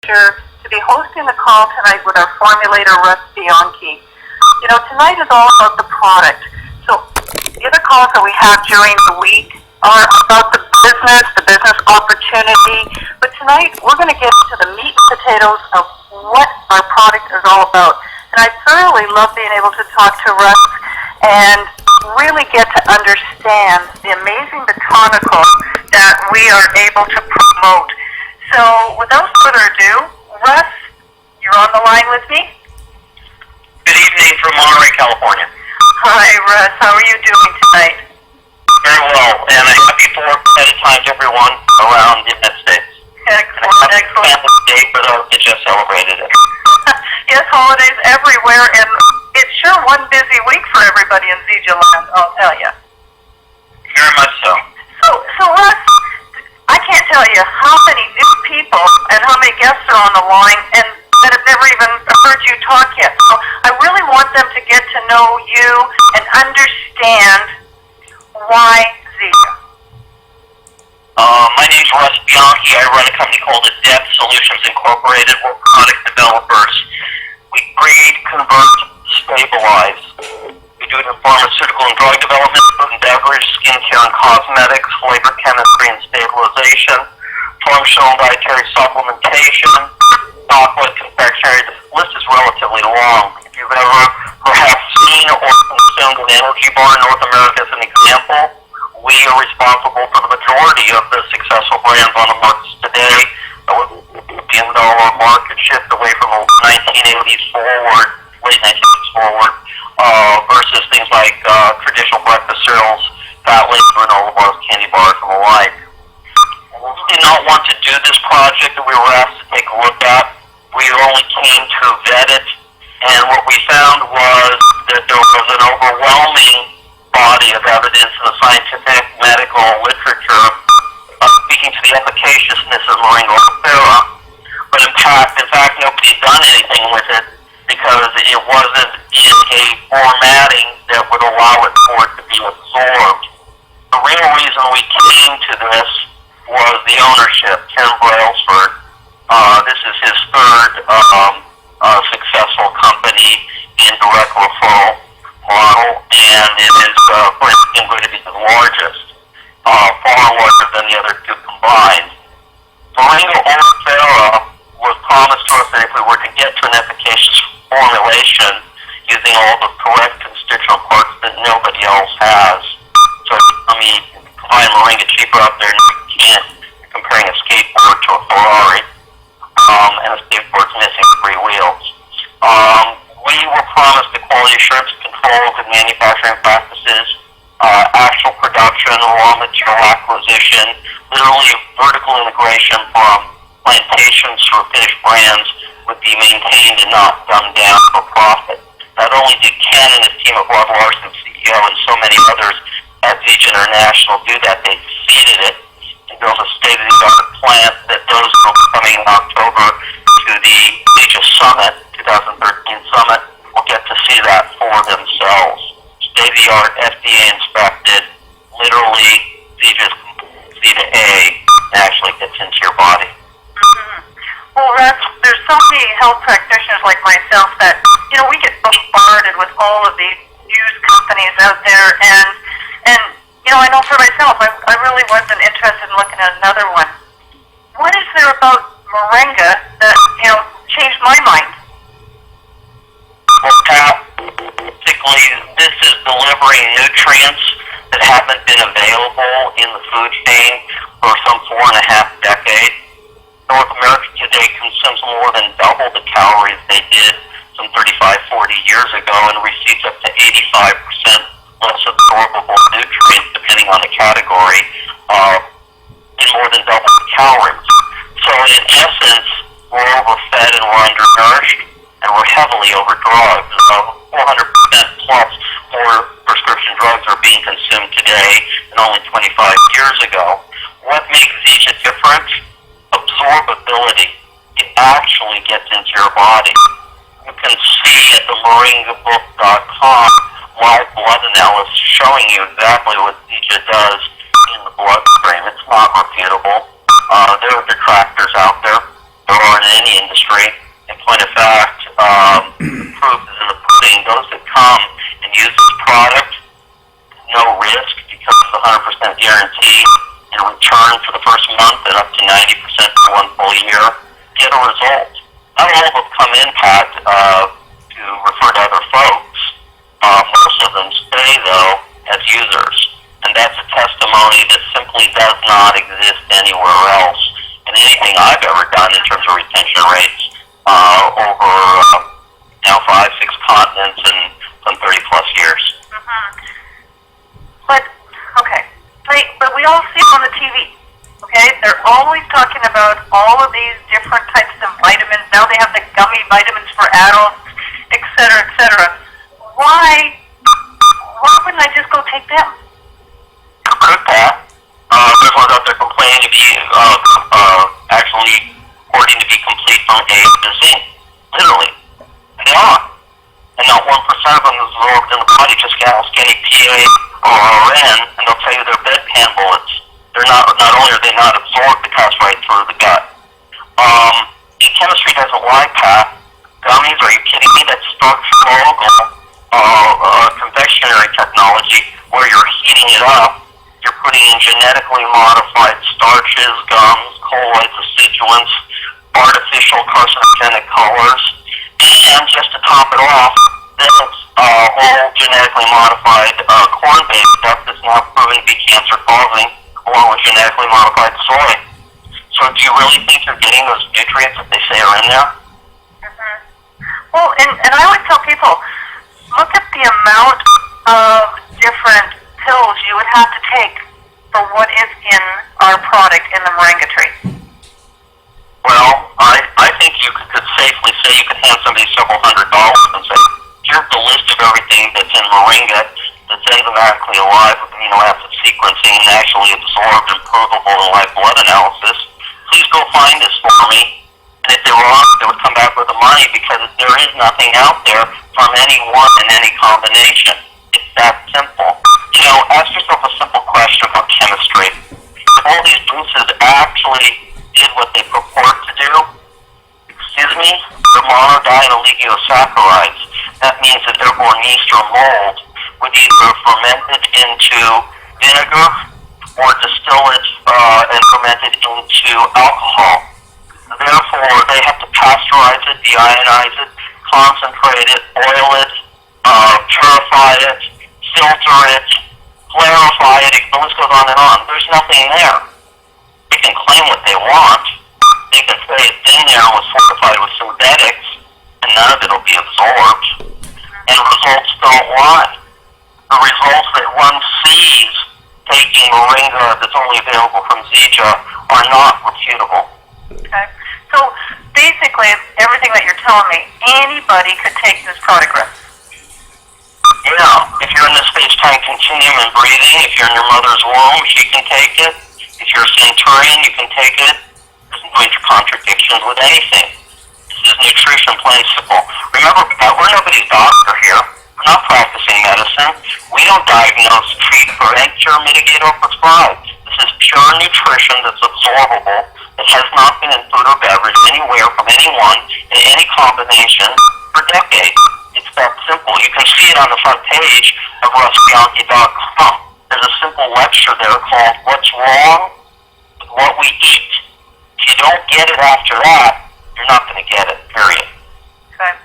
To be hosting the call tonight with our formulator, Russ Bianchi. You know, tonight is all about the product. So the other calls that we have during the week are about the business opportunity. But tonight we're going to get to the meat and potatoes of what our product is all about. And I thoroughly love being able to talk to Russ and really get to understand the amazing botanical that we are able to promote. So without further ado, Russ, you're on the line with me? Good evening from Monterey, California. Hi, Russ. How are you doing tonight? Very well, and a happy 4th ahead of time to everyone around the United States. Excellent, and a excellent. happy day for those that just celebrated it. Yes, holidays everywhere, and it's sure one busy week for everybody in Zija land, I'll tell you. Very much so. So Russ, I can't tell you how many new people and how many guests are on the line and that have never even heard you talk yet. So I really want them to get to know you and understand why Zija. My name's Russ Bianchi. I run a company called Adept Solutions Incorporated. We're product developers. We breed, convert, stabilize. We do it in pharmaceutical and drug development, food and beverage, skincare and cosmetics, flavor chemistry and stabilization, functional and dietary supplementation, chocolate, confectionery. The list is relatively long. If you've ever perhaps seen or consumed an energy bar in North America as an example, we are responsible for the majority of the successful brands on the markets today. A billion-dollar market shift away from the 1980s forward, late 1980s forward, versus things like traditional breakfast cereals, fat-laden granola bars, candy bars, and the like. We did not want to do this project that we were asked to take a look at. We only came to vet it, and what we found was that there was an overwhelming body of evidence in the scientific medical literature speaking to the efficaciousness of moringa oleifera, but in fact nobody had done anything with it because it wasn't in a formatting that would allow it for it to be absorbed. The real reason we came to this was the ownership, Ken Brailsford. This is his third successful company in direct referral model, and it is going to be the largest, far larger than the other two combined. Moringa oleifera was promised to us that if we were to get to an efficacious formulation using all the correct constituent parts that nobody else has. So, I mean, you can find moringa cheaper out there, and you can't. You're comparing a skateboard to a Ferrari, and a skateboard's missing 3 wheels. We were promised the quality assurance controls and manufacturing practices, actual production, raw material acquisition, literally vertical integration from plantations through finished brands would be maintained and not dumbed down for profit. Not only did Ken and his team of Rod Larson, CEO, and so many others at Zija International do that, they seeded it and built a state-of-the-art plant that those who will be coming in October to the Zija Summit, 2013 Summit, will get to see that for themselves. State-of-the-art, FDA inspected, literally Zeta A actually gets into your body. Well, Russ, there's so many health practitioners like myself that, you know, we get bombarded with all of these news companies out there, and you know, I know for myself, I really wasn't interested in looking at another one. What is there about moringa that, you know, changed my mind? Well, basically, this is delivering nutrients that haven't been available in the food chain for some 4.5 decades. North America today consumes more than double the calories they did some 35, 40 years ago and receives up to 85% less absorbable nutrients, depending on the category, and more than double the calories. So in essence, we're overfed and we're undernourished, and we're heavily overdrugged. 400% plus more prescription drugs are being consumed today than only 25 years ago. What makes Zija different? Absorbability. It actually gets into your body. You can see at the moringabook.com live blood analysis showing you exactly what Zija does in the bloodstream. It's not refutable. There are detractors out there. There aren't any get a result. Not all of them come in, Pat, to refer to other folks. Most of them stay, though, as users. And that's a testimony that simply does not exist anywhere else in anything I've ever done in terms of retention rates over now 5, 6 continents and some 30-plus years. Mm-hmm. But, okay, but we all see it on the TV. Okay, they're always talking about all of these different types of vitamins. Now they have the gummy vitamins for adults, et cetera, et cetera. Why wouldn't I just go take them? You could, Pat. There's ones out there complaining to be actually purporting to be complete from A to Z. Literally. And they are. And not 1% of them is absorbed in the body. Just ask any PA or RN, and they'll tell you they're bedpan bullets. They're not only are they not absorbed, they pass right through the gut. Chemistry doesn't lie, Pat. Gummies, are you kidding me? That's structural confectionery technology where you're heating it up. You're putting in genetically modified starches, gums, colloids, acidulants, artificial carcinogenic colors, and just to top it off, this whole genetically modified corn-based stuff that's now proven to be cancer-causing, along with genetically modified soy. So do you really think you're getting those nutrients that they say are in there? Mm-hmm. Well, and I always tell people, look at the amount of different pills you would have to take for what is in our product in the moringa tree. Well, I think you could safely say you could hand somebody several $100s and say, here's the list of everything that's in moringa that's enzymatically alive with amino acid sequencing and actually absorbed and provable in live blood analysis. Please go find this for me. And if they were wrong, they would come back with the money because there is nothing out there from any one in any combination. It's that simple. You know, ask yourself a simple question about chemistry. If all these juices actually did what they purport to do, excuse me, they're monodienoligosaccharides. That means that they're born yeast or mold would either fermented into vinegar or distill it and ferment it into alcohol. Therefore, they have to pasteurize it, deionize it, concentrate it, boil it, purify it, filter it, clarify it. The list goes on and on. There's nothing there. They can claim what they want. They can say it's in there and was fortified with synthetics, and none of it will be absorbed. And results don't lie. The results that one sees taking moringa that's only available from Zija are not refutable. Okay. So basically, everything that you're telling me, anybody could take this product risk. Yeah. If you're in the space-time continuum and breathing, if you're in your mother's womb, she can take it. If you're a centurion, you can take it. There's no contradictions with anything. This is nutrition, plain simple. Remember, we're nobody's doctor here. We're not practicing medicine. We don't diagnose, treat, prevent, cure, mitigate, or prescribe. This is pure nutrition that's absorbable. It has not been in food or beverage anywhere from anyone in any combination for decades. It's that simple. You can see it on the front page of russbianchi.com. There's a simple lecture there called What's Wrong with What We Eat. If you don't get it after that, you're not going to get it, period. Okay.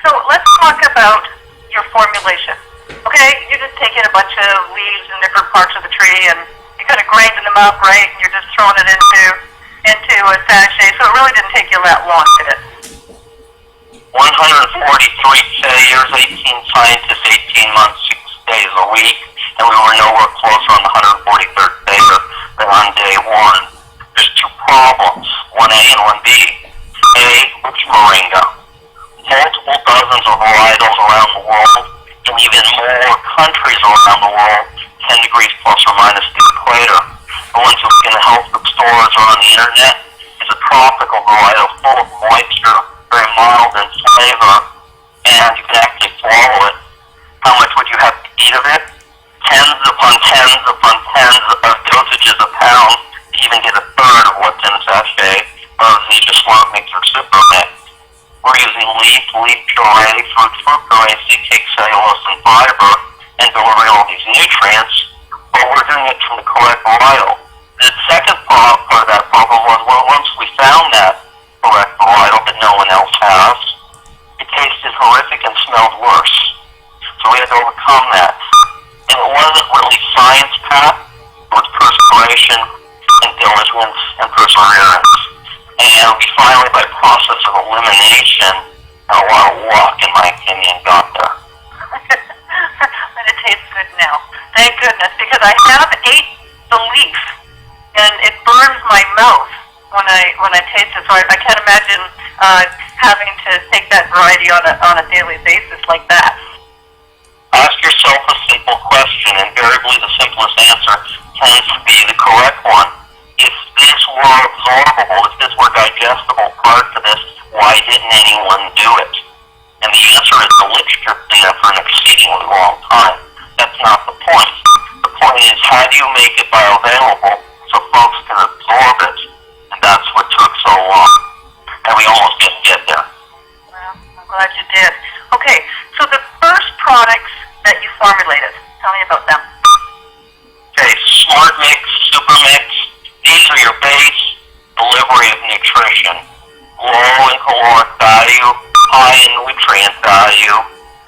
So let's talk about your formulation. Okay, you're just taking a bunch of leaves and different parts of the tree and you're kind of grinding them up, right? And you're just throwing it into a sachet. So it really didn't take you that long, did it? 143 failures, 18 scientists, 18 months, 6 days a week, and we were nowhere closer on the 143rd failure than on day one. There's two problems, 1A and 1B. A, which moringa? Multiple dozens of varietals around the world, and even more countries around the world, 10 degrees plus or minus the equator. The ones in the health food stores or on the internet is a tropical varietal full of moisture, very mild in flavor, and you can actually swallow it. How much would you have to eat of it? Tens upon tens upon tens of dosages of pounds to even get a third of what's in a sachet of Zija Swamp Mixer Super Mix. We're using leaf puree, fruit puree, CK cellulose, and fiber, and delivering all these nutrients, but we're doing it from the correct varietal. The second part of that problem was, well, once we found that correct has, it tasted horrific and smelled worse. So we had to overcome that. And it wasn't really science, Pat. It was perspiration and diligence and perseverance. And we finally, by process of elimination and a lot of luck, in my opinion, got there. But it tastes good now. Thank goodness, because I have ate the leaf, and it burns my mouth when I taste it. So I can't imagine having to take that variety on a daily basis like that. Ask yourself a simple question. Invariably, the simplest answer tends to be the correct one. If this were absorbable, if this were digestible prior to this, why didn't anyone do it? And the answer is the literature did that for an exceedingly long time. That's not the point. The point is, how do you make it bioavailable so folks can absorb it? And that's what took so long. And we almost didn't get there. Well, I'm glad you did. Okay, so the first products that you formulated, tell me about them. Okay, Smart Mix, Super Mix, these are your base delivery of nutrition. Low in caloric value, high in nutrient value,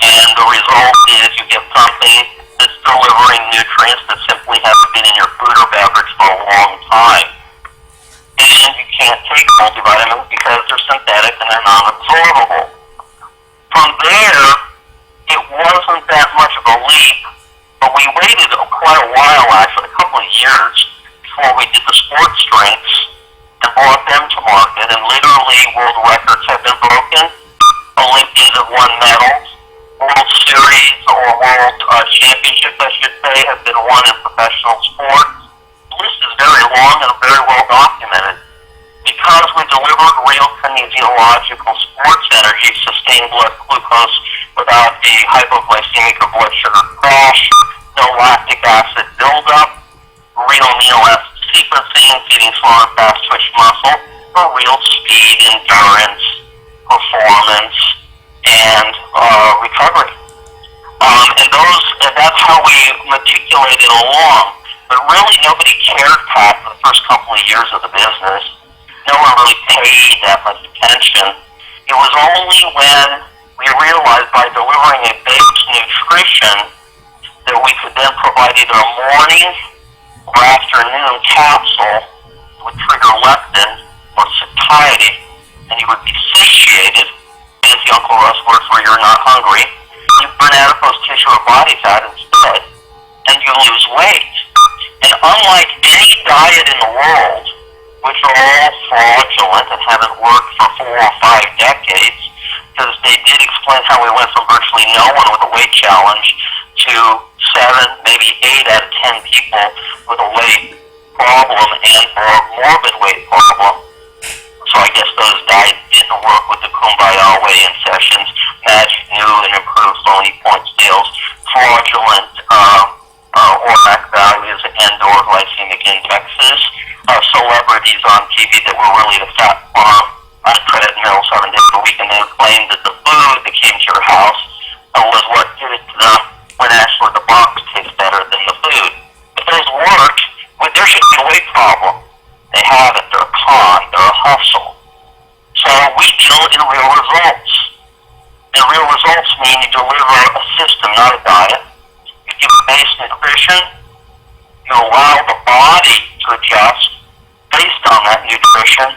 and the result is you get something that's delivering nutrients that simply haven't been in your food or beverage for a long time. And you can't take multivitamins because they're synthetic and they're non-absorbable. From there, it wasn't that much of a leap, but we waited quite a while, actually, a couple of years, before we did the sports drinks and brought them to market, and literally world records have been broken. Olympians have won medals. World Series or World Championships, I should say, have been won in professional sports. The list is very long and very well documented. Because we delivered real kinesiological sports energy, sustained blood glucose without the hypoglycemic or blood sugar crash, no lactic acid buildup, real amino acid sequencing, feeding slow and fast twitch muscle for real speed, endurance, performance, and recovery. And that's how we matriculated along. But really nobody cared, Pat, for the first couple of years of the business. No one really paid that much attention. It was only when we realized by delivering a base nutrition that we could then provide either a morning or afternoon capsule that would trigger leptin or satiety, and you would be satiated, fancy Uncle Russ words where you're not hungry. You burn adipose tissue or body fat instead, and you lose weight. And unlike any diet in the world, which are all fraudulent and haven't worked for 4 or 5 decades, because they did explain how we went from virtually no one with a weight challenge to 7, maybe 8 out of 10 people with a weight problem and or morbid weight problem. So I guess those diets didn't work with the Kumbaya weigh-in sessions, magic new and improved phony point scales, fraudulent ORMAC values and or glycemic indexes, celebrities on TV that were really the fat farm on a treadmill 7 days a week, and they claimed that the food that came to your house was what did it to them when actually the box tastes better than the food. If those worked, well, there should be a weight problem. They haven't. They're a con. They're a hustle. So we deal in real results. And real results mean you deliver a system, not a diet. You give base nutrition. You allow the body to adjust based on that nutrition,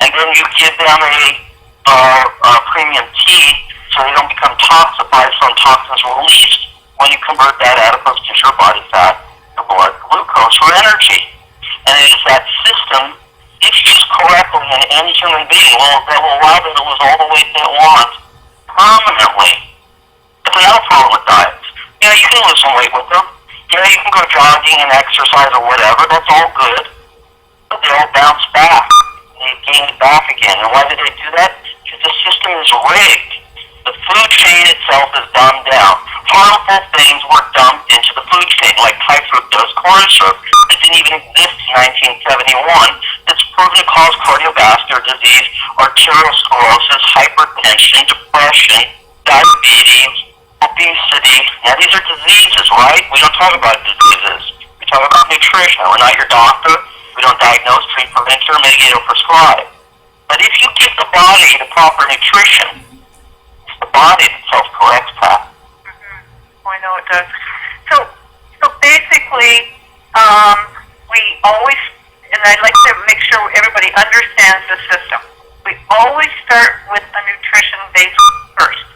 and then you give them a premium tea so they don't become toxified from toxins released when you convert that adipose tissue or body fat to blood glucose for energy. And it is that system, if used correctly in any human being, that will allow them to lose all the weight they want permanently. It's another problem with diets. Yeah, you can lose some weight with them. Yeah, you can go jogging and exercise or whatever. That's all good. But they all bounce back. They gain it back again. And why do they do that? Because the system is rigged. The food chain itself is dumbed down. Harmful things were dumped into the food chain, like high fructose corn syrup that didn't even exist in 1971. That's proven to cause cardiovascular disease, arteriosclerosis, hypertension, depression, diabetes, obesity. Now these are diseases, right? We don't talk about diseases. We talk about nutrition. We're not your doctor. We don't diagnose, treat, prevent, cure, mitigate, or prescribe. But if you give the body the proper nutrition. It's the body that self-corrects, Pat. Oh, I know it does. So basically, we always, and I'd like to make sure everybody understands the system. We always start with a nutrition base first.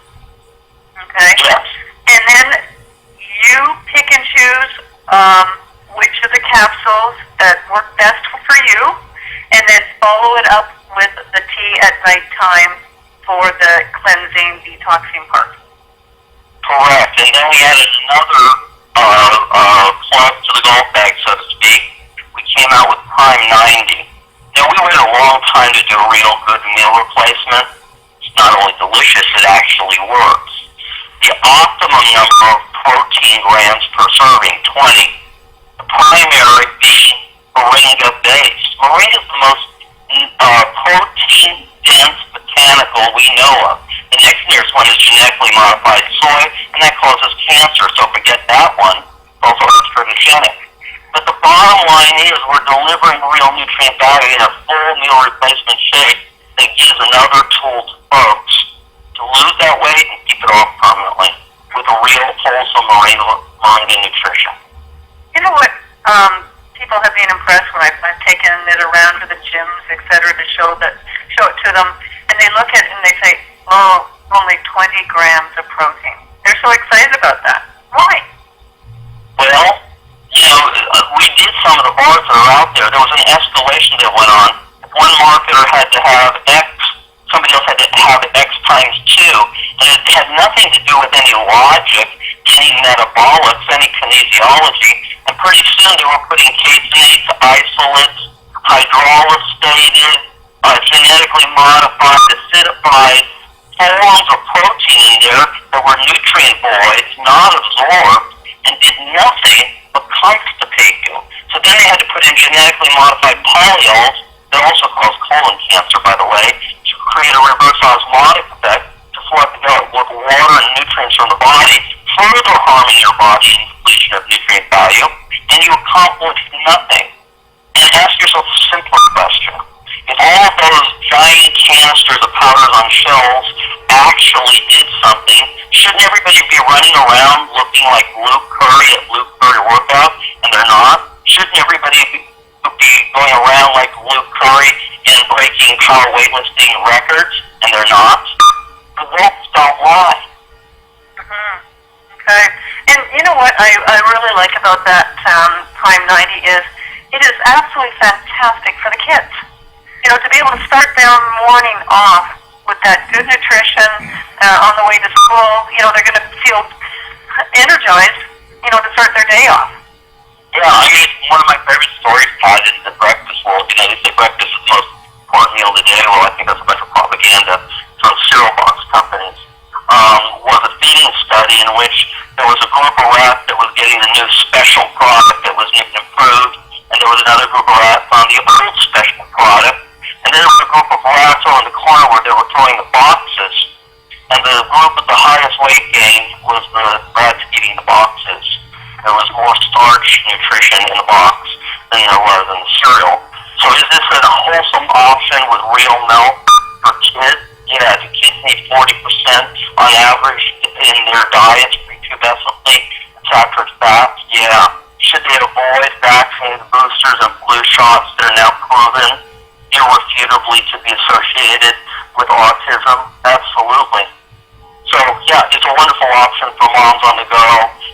Okay? Yes. And then you pick and choose which of the capsules that work best for you, and then follow it up with the tea at nighttime for the cleansing, detoxing part. Correct. And then we added another plug to the golf bag, so to speak. We came out with Prime 90. Now, we waited a long time to do a real good meal replacement. It's not only delicious, it actually works. The optimum number of protein grams per serving, 20. The primary being moringa-based. Moringa is the most protein-dense botanical we know of. The next nearest one is genetically modified soy, and that causes cancer, so forget that one. It's also estrogenic. But the bottom line is we're delivering real nutrient value in a full meal replacement shake that gives another tool to folks to lose that weight and keep it off permanently with a real wholesome moringa nutrition. You know what? People have been impressed when I've taken it around to the gyms, etc., to show it to them, and they look at it and they say, "Oh, only 20 grams of protein." They're so excited about that. Why? Well, we did some of the bars that are out there. There was an escalation that went on. One marketer had to have X, somebody else had to have X times 2, and it had nothing to do with any logic, any metabolics, any kinesiology, and pretty soon they were putting caseinates, isolates, hydrolysated, genetically modified, acidified forms of protein in there that were nutrient voids, not absorbed, and did nothing but constipate you. So then they had to put in genetically modified polyols that also cause colon cancer, by the way, to create a reverse osmotic effect to flood the gut with water and nutrients from the body, further harming your body and depletion of nutrient value, and you accomplish nothing. And ask yourself a simpler question. If all of those giant canisters of powders on shelves actually did something, shouldn't everybody be running around looking like Luke Curry at Luke Curry workout, and they're not? Shouldn't everybody be going around like Luke Curry and breaking power weightlifting records, and they're not? The results don't lie. Okay. And you know what I really like about that Prime 90 is it is absolutely fantastic for the kids. To be able to start their morning off with that good nutrition on the way to school, they're going to feel energized, to start their day off. Yeah, one of my favorite stories, Todd, in the breakfast world, they say breakfast is the most important meal of the day. Well, I think that's a bunch of propaganda from cereal box companies. Was a feeding study in which there was a group of rats that was getting the new special product that was improved, and there was another group of rats on the old special product, and then there was a group of rats on the corner where they were throwing the boxes, and the group with the highest weight gain was the rats eating the boxes. There was more starch nutrition in the box than there was in the cereal. So is this a wholesome option with real milk for kids? Yeah, the kids need 40% on average in their diets prepubescently saturated fats. Yeah. Should they avoid vaccinated boosters and flu shots that are now proven irrefutably to be associated with autism? Absolutely. So, yeah, it's a wonderful option for moms on the go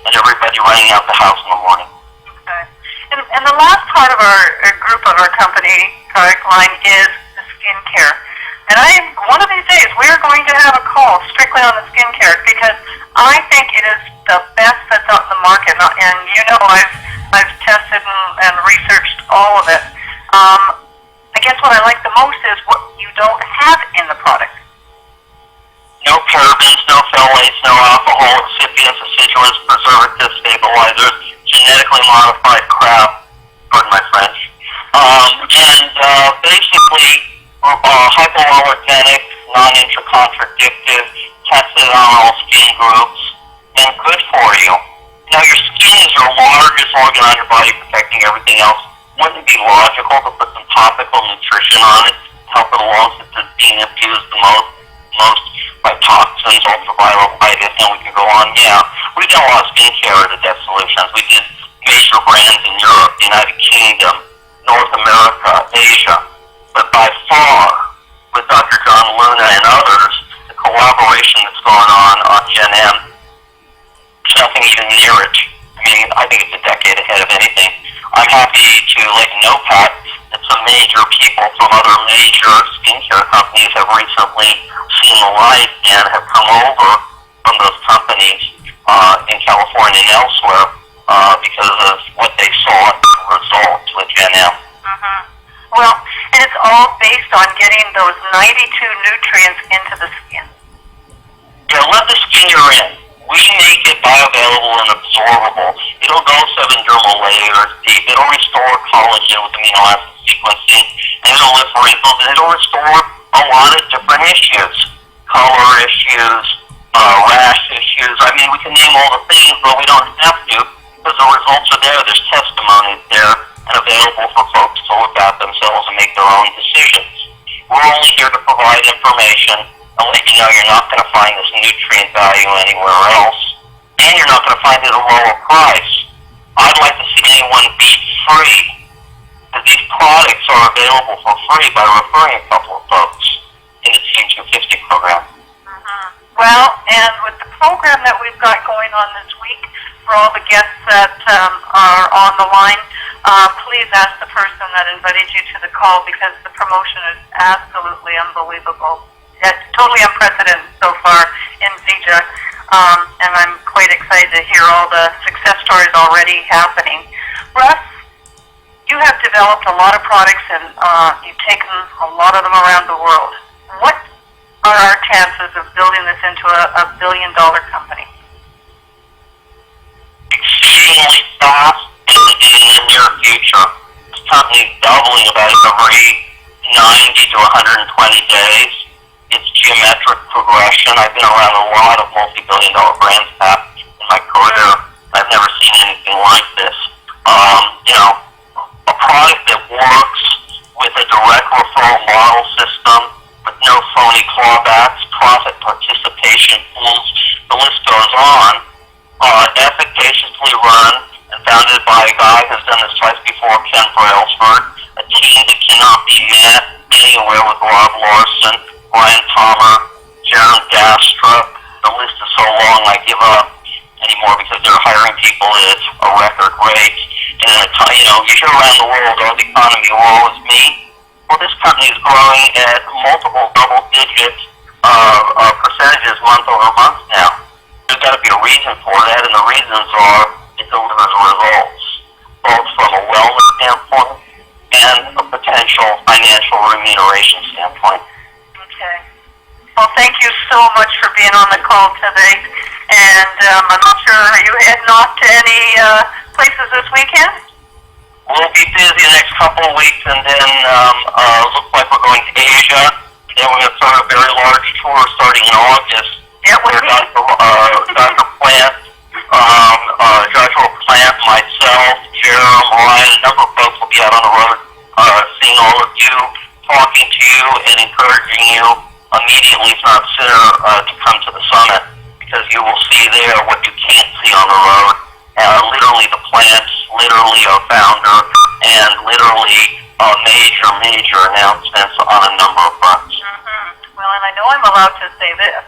and everybody running out the house in the morning. Okay. And the last part of our group of our company product line is the skincare. And one of these days, we're going to have a call strictly on the skincare because I think it is the best that's out in the market. And I've tested and researched all of it. I guess what I like the most is what you don't have in the product. No parabens, no phthalates, no alcohol, excipients, acidulants, preservatives, stabilizers, genetically modified crap, pardon my French. Basically, hypoallergenic, non-intracontradictive, tested on all skin groups, and good for you. Now, your skin is your largest organ on your body, protecting everything else. Wouldn't it be logical to put some topical nutrition on it to help it along since it's being abused the most by toxins, ultraviolet, and we can go on. Yeah, we've done a lot of skincare at Adept Solutions. We did major brands in Europe, the United Kingdom, North America, Asia. But by far, with Dr. John Luna and others, the collaboration that's going on Gen M, there's nothing even near it. I mean, I think it's a decade ahead of anything. I'm happy to let you know, Pat, that some major people from other major skincare companies have recently seen the light and have come over from those companies in California and elsewhere because of what they saw as a result with Gen M. Mm-hmm. Well, and it's all based on getting those 92 nutrients into the skin. Yeah, let the skin you're in. We make it bioavailable and absorbable. It'll go 7 dermal layers deep. It'll restore collagen with amino acid sequencing, and it'll lift wrinkles, and it'll restore a lot of different issues. Color issues, rash issues. I mean, we can name all the things, but we don't have to, because the results are there. There's testimonies there and available for folks to look at themselves and make their own decisions. We're only here to provide information and let you know you're not going to find this nutrient value anywhere else, and you're not going to find it at a lower price. I'd like to see anyone be free, because these products are available for free by referring a couple of folks in the Team 250 program. Mm-hmm. Well, and with the program that we've got going on this week, for all the guests that are on the line, please ask the person that invited you to the call, because the promotion is absolutely unbelievable. It's totally unprecedented so far in Zija, and I'm quite excited to hear all the success stories already happening. Russ, you have developed a lot of products, and you've taken a lot of them around the world. What are our chances of building this into a billion-dollar company? Exceedingly fast in the near future. This company's doubling about every 90 to 120 days. It's geometric progression. I've been around a lot of multi-billion-dollar brands, Pat, in my career. I've never seen anything like this. A product that works with a direct referral model system, with no phony clawbacks, profit participation pools, the list goes on. Efficaciously run and founded by a guy who's done this twice before, Ken Brailsford, a team that cannot be met anywhere with Rob Larson, Brian Palmer, Jaron Dastra. The list is so long I give up anymore because they're hiring people at a record rate. And you hear around the world, the economy will always me. Well, this company is growing at multiple double-digit percentages month over month now. There's got to be a reason for that, and the reasons are it delivers results, both from a wellness standpoint and a potential financial remuneration standpoint. Okay. Well, thank you so much for being on the call today. And I'm not sure, are you heading off to any places this weekend? We'll be busy the next couple of weeks, and then look like we're going to Asia. Then we're going to start a very large tour starting in August. Yeah, where Dr. Plant, Joshua Plant, myself, Jerome, Ryan, a number of folks will be out on the road seeing all of you, talking to you, and encouraging you immediately, if not sooner, to come to the summit, because you will see there what you can't see on the road. Literally the plants, literally our founder, and literally major announcements on a number of fronts. Mm-hmm. Well, and I know I'm allowed to say this.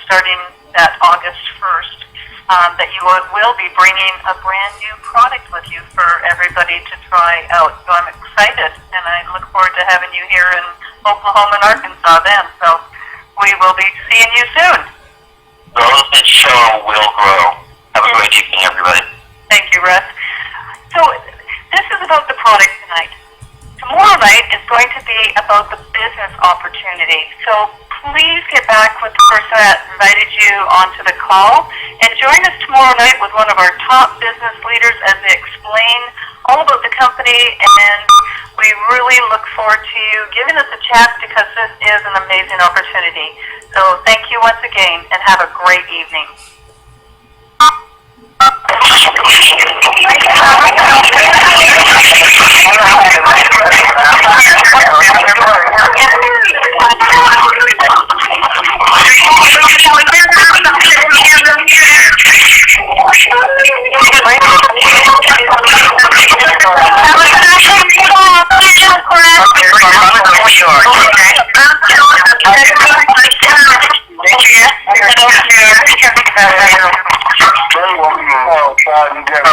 Starting that August 1st, that you will be bringing a brand new product with you for everybody to try out. So I'm excited, and I look forward to having you here in Oklahoma and Arkansas then. So we will be seeing you soon. Those that show will grow. Have a great evening, everybody. Thank you, Russ. So this is about the product tonight. Tomorrow night is going to be about the business opportunity. So please get back with the person that invited you onto the call, and join us tomorrow night with one of our top business leaders as they explain all about the company, and we really look forward to you giving us a chance, because this is an amazing opportunity. So thank you once again, and have a great evening. and